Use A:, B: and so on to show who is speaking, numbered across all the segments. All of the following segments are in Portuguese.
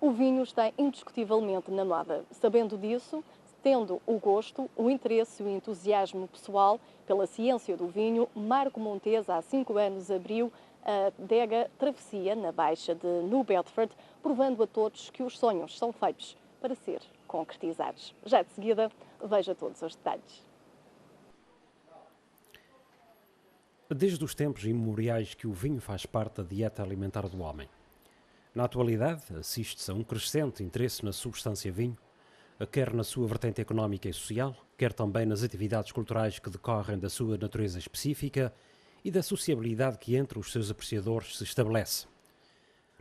A: o vinho está indiscutivelmente na moda. Sabendo disso, tendo o gosto, o interesse e o entusiasmo pessoal pela ciência do vinho, Marco Montes, há 5 anos, abriu a adega Travessia, na Baixa de New Bedford, provando a todos que os sonhos são feitos para ser concretizados. Já de seguida, veja todos os detalhes.
B: Desde os tempos imemoriais que o vinho faz parte da dieta alimentar do homem. Na atualidade, assiste-se a um crescente interesse na substância vinho, quer na sua vertente económica e social, quer também nas atividades culturais que decorrem da sua natureza específica e da sociabilidade que entre os seus apreciadores se estabelece.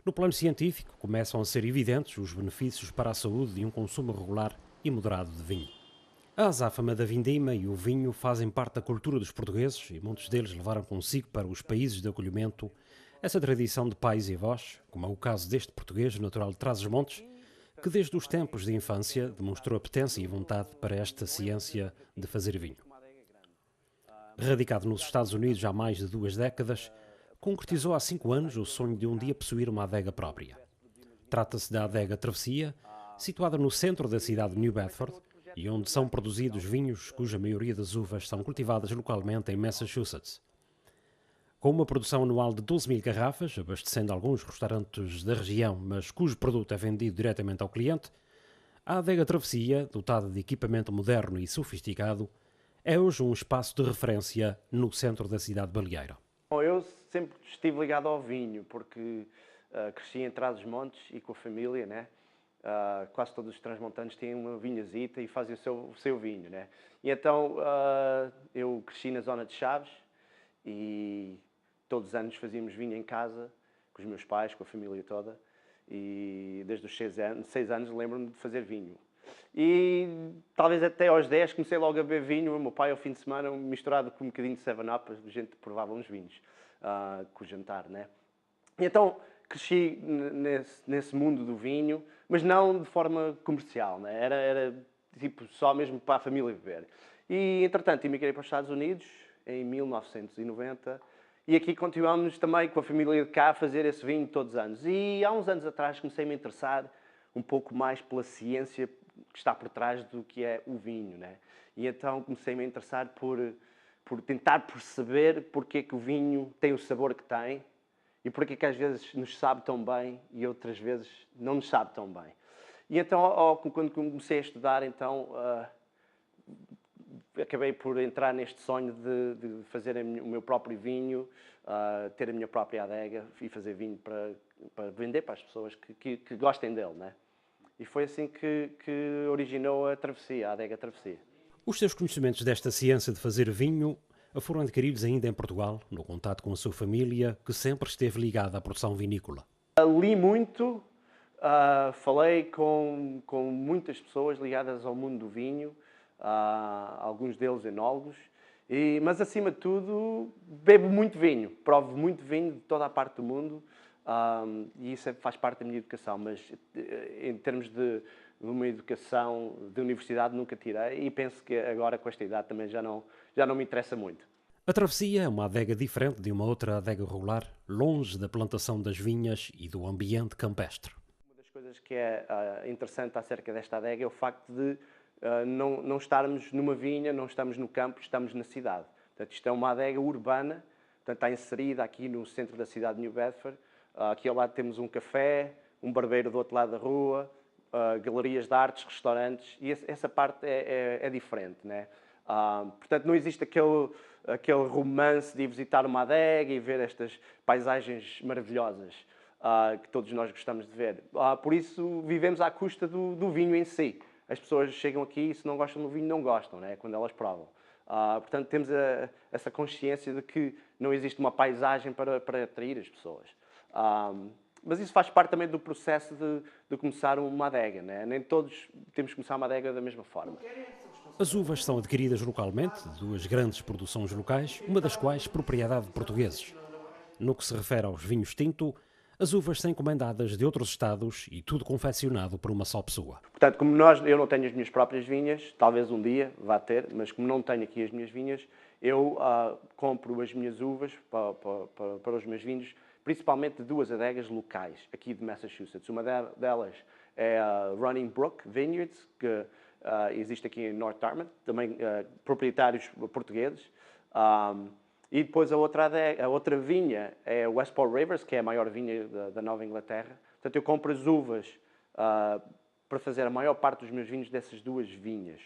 B: No plano científico, começam a ser evidentes os benefícios para a saúde de um consumo regular e moderado de vinho. A azáfama da vindima e o vinho fazem parte da cultura dos portugueses e muitos deles levaram consigo para os países de acolhimento essa tradição de pais e avós, como é o caso deste português natural de Trás-os-Montes, que desde os tempos de infância demonstrou apetência e vontade para esta ciência de fazer vinho. Radicado nos Estados Unidos há mais de 2 décadas, concretizou há 5 anos o sonho de um dia possuir uma adega própria. Trata-se da adega Travessia, situada no centro da cidade de New Bedford, e onde são produzidos vinhos cuja maioria das uvas são cultivadas localmente em Massachusetts. Com uma produção anual de 12.000 garrafas, abastecendo alguns restaurantes da região, mas cujo produto é vendido diretamente ao cliente, a adega Travessia, dotada de equipamento moderno e sofisticado, é hoje um espaço de referência no centro da cidade baleeira.
C: Bom, eu sempre estive ligado ao vinho, porque cresci em Trás-os-Montes e com a família, né? Quase todos os transmontanos têm uma vinhazita e fazem o seu vinho, né? E então eu cresci na zona de Chaves e todos os anos fazíamos vinho em casa, com os meus pais, com a família toda, e desde os 6 anos lembro-me de fazer vinho. E talvez até aos 10 comecei logo a beber vinho, o meu pai ao fim de semana misturado com um bocadinho de 7-Up, a gente provava uns vinhos com o jantar, né? E então cresci nesse mundo do vinho, mas não de forma comercial, né? Era tipo só mesmo para a família beber. E entretanto emigrei para os Estados Unidos em 1990 e aqui continuamos também com a família de cá a fazer esse vinho todos os anos. E há uns anos atrás comecei a me interessar um pouco mais pela ciência que está por trás do que é o vinho, né? E então comecei-me a interessar por tentar perceber porque é que o vinho tem o sabor que tem e porque é que às vezes nos sabe tão bem e outras vezes não nos sabe tão bem. E então, quando comecei a estudar, então, acabei por entrar neste sonho de fazer o meu próprio vinho, ter a minha própria adega e fazer vinho para vender para as pessoas que gostem dele, né? E foi assim que originou a Travessia, a adega Travessia.
B: Os seus conhecimentos desta ciência de fazer vinho foram adquiridos ainda em Portugal, no contato com a sua família, que sempre esteve ligada à produção vinícola.
C: Li muito, falei com muitas pessoas ligadas ao mundo do vinho, alguns deles enólogos, mas acima de tudo bebo muito vinho, provo muito vinho de toda a parte do mundo. E isso faz parte da minha educação, mas em termos de uma educação de universidade nunca tirei e penso que agora com esta idade também já não me interessa muito.
B: A Travessia é uma adega diferente de uma outra adega regular, longe da plantação das vinhas e do ambiente campestre.
C: Uma das coisas que é interessante acerca desta adega é o facto de não estarmos numa vinha, não estamos no campo, estamos na cidade. Portanto, isto é uma adega urbana, portanto, está inserida aqui no centro da cidade de New Bedford. Aqui ao lado temos um café, um barbeiro do outro lado da rua, galerias de artes, restaurantes, e essa parte é diferente, né? Portanto, não existe aquele romance de ir visitar uma adega e ver estas paisagens maravilhosas que todos nós gostamos de ver. Por isso, vivemos à custa do vinho em si. As pessoas chegam aqui e se não gostam do vinho, não gostam, né? Quando elas provam. Portanto, temos essa consciência de que não existe uma paisagem para atrair as pessoas. Mas isso faz parte também do processo de começar uma adega, né? Nem todos temos que começar uma adega da mesma forma.
B: As uvas são adquiridas localmente, de 2 grandes produções locais, uma das quais propriedade de portugueses. No que se refere aos vinhos tinto, as uvas são encomendadas de outros estados e tudo confeccionado por uma só pessoa.
C: Portanto, como eu não tenho as minhas próprias vinhas, talvez um dia vá ter, mas como não tenho aqui as minhas vinhas, Eu compro as minhas uvas para os meus vinhos, principalmente de duas adegas locais, aqui de Massachusetts. Uma delas é a Running Brook Vineyards, que existe aqui em North Dartmouth, também proprietários portugueses. E depois a outra vinha é Westport Rivers, que é a maior vinha da Nova Inglaterra. Portanto, eu compro as uvas para fazer a maior parte dos meus vinhos dessas duas vinhas.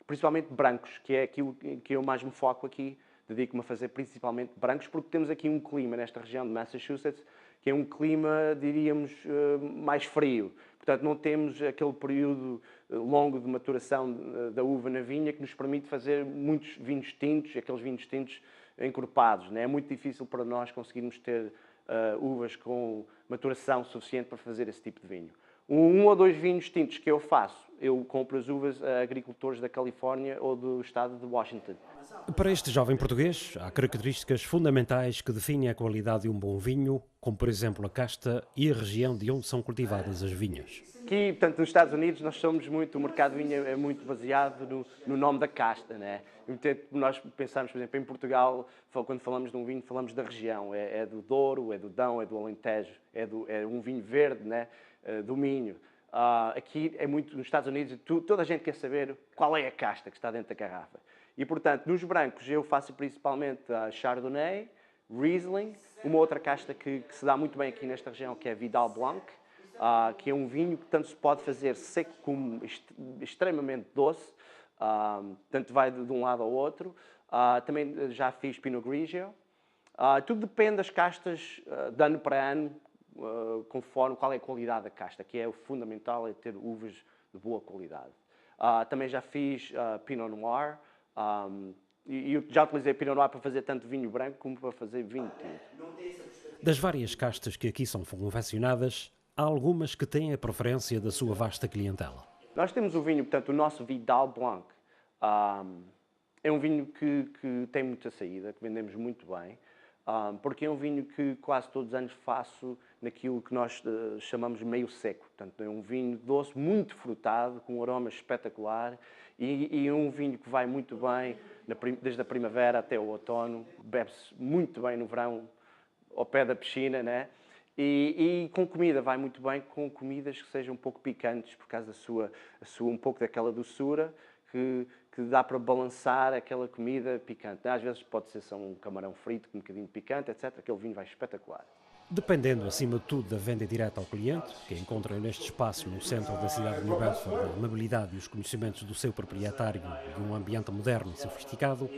C: Principalmente brancos, que é aquilo que eu mais me foco aqui. Dedico-me a fazer principalmente brancos, porque temos aqui um clima nesta região de Massachusetts, que é um clima, diríamos, mais frio. Portanto, não temos aquele período longo de maturação da uva na vinha que nos permite fazer muitos vinhos tintos, aqueles vinhos tintos encorpados. Né? É muito difícil para nós conseguirmos ter uvas com maturação suficiente para fazer esse tipo de vinho. Um ou dois vinhos tintos que eu faço, eu compro as uvas a agricultores da Califórnia ou do estado de Washington.
B: Para este jovem português, há características fundamentais que definem a qualidade de um bom vinho, como por exemplo a casta e a região de onde são cultivadas as vinhas.
C: Aqui, portanto, nos Estados Unidos, o mercado de vinho é muito baseado no nome da casta, né? Nós pensamos, por exemplo, em Portugal, quando falamos de um vinho, falamos da região. É do Douro, é do Dão, é do Alentejo, é um vinho verde, né? Do Minho. Aqui é muito, nos Estados Unidos, toda a gente quer saber qual é a casta que está dentro da garrafa. E, portanto, nos brancos eu faço principalmente a Chardonnay, Riesling, uma outra casta que se dá muito bem aqui nesta região, que é Vidal Blanc, que é um vinho que tanto se pode fazer seco como extremamente doce, tanto vai de um lado ao outro. Também já fiz Pinot Grigio. Tudo depende das castas de ano para ano, conforme qual é a qualidade da casta, que é o fundamental, é ter uvas de boa qualidade. Também já fiz Pinot Noir, e eu já utilizei Pinot Noir para fazer tanto vinho branco como para fazer vinho tinto.
B: Das várias castas que aqui são confeccionadas, há algumas que têm a preferência da sua vasta clientela.
C: Nós temos o vinho, portanto, o nosso Vidal Blanc. É um vinho que tem muita saída, que vendemos muito bem, porque é um vinho que quase todos os anos faço naquilo que nós chamamos meio seco. Portanto, é um vinho doce, muito frutado, com um aroma espetacular, e é um vinho que vai muito bem desde a primavera até o outono, bebe-se muito bem no verão, ao pé da piscina, né? E com comida, vai muito bem com comidas que sejam um pouco picantes, por causa um pouco daquela doçura que dá para balançar aquela comida picante. Às vezes pode ser só um camarão frito com um bocadinho de picante, etc. Aquele vinho vai espetacular.
B: Dependendo, acima de tudo, da venda direta ao cliente, que encontra neste espaço no centro da cidade de New Bedford a amabilidade e os conhecimentos do seu proprietário de um ambiente moderno e sofisticado,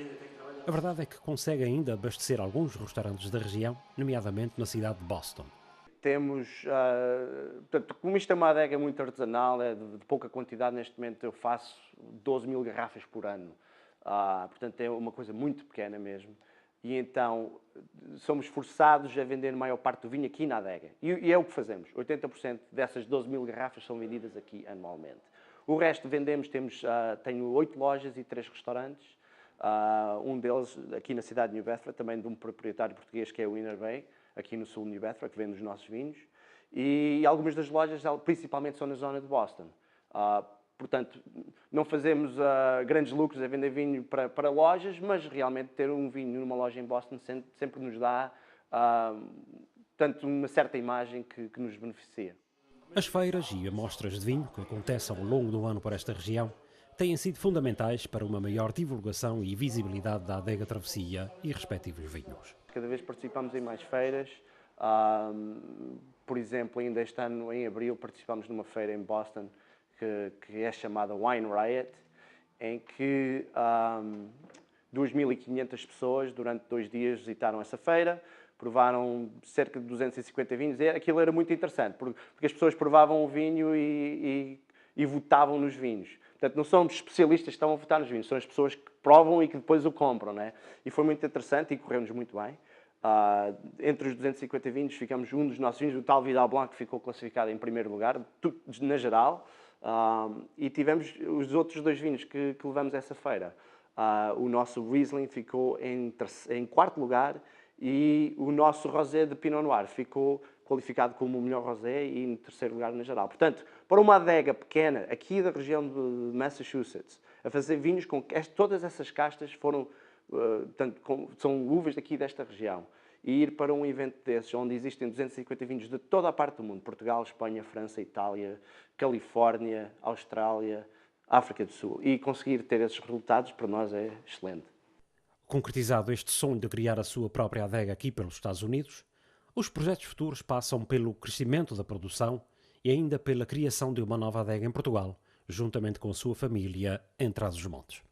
B: a verdade é que consegue ainda abastecer alguns restaurantes da região, nomeadamente na cidade de Boston.
C: Temos, portanto, como isto é uma adega muito artesanal, é de pouca quantidade, neste momento eu faço 12 mil garrafas por ano. Portanto, é uma coisa muito pequena mesmo. E então somos forçados a vender a maior parte do vinho aqui na adega. E é o que fazemos. 80% dessas 12 mil garrafas são vendidas aqui anualmente. O resto vendemos, tenho 8 lojas e 3 restaurantes. Um deles aqui na cidade de New Bedford, também de um proprietário português que é o Inner Bay, aqui no sul de New Bedford, que vende os nossos vinhos. E algumas das lojas, principalmente, são na zona de Boston. Portanto, não fazemos grandes lucros a vender vinho para lojas, mas realmente ter um vinho numa loja em Boston sempre nos dá tanto uma certa imagem que nos beneficia.
B: As feiras e amostras de vinho que acontecem ao longo do ano por esta região têm sido fundamentais para uma maior divulgação e visibilidade da adega Travessia e respectivos vinhos.
C: Cada vez participamos em mais feiras. Por exemplo, ainda este ano, em abril, participamos numa feira em Boston que é chamada Wine Riot, em que 2.500 pessoas durante 2 dias visitaram essa feira, provaram cerca de 250 vinhos. Aquilo era muito interessante, porque as pessoas provavam o vinho e votavam nos vinhos. Portanto, não são especialistas que estão a votar nos vinhos, são as pessoas que provam e que depois o compram, né? E foi muito interessante e correu-nos muito bem. Entre os 250 vinhos, ficamos um dos nossos vinhos, o tal Vidal Blanc, que ficou classificado em primeiro lugar, na geral. E tivemos os outros 2 vinhos que levamos a essa feira. O nosso Riesling ficou em quarto lugar e o nosso Rosé de Pinot Noir ficou qualificado como o melhor rosé e em terceiro lugar na geral. Portanto, para uma adega pequena, aqui da região de Massachusetts, a fazer vinhos com todas essas castas foram são uvas daqui desta região, e ir para um evento desses, onde existem 250 vinhos de toda a parte do mundo, Portugal, Espanha, França, Itália, Califórnia, Austrália, África do Sul, e conseguir ter esses resultados, para nós é excelente.
B: Concretizado este sonho de criar a sua própria adega aqui pelos Estados Unidos, os projetos futuros passam pelo crescimento da produção e ainda pela criação de uma nova adega em Portugal, juntamente com a sua família em Trás-os-Montes.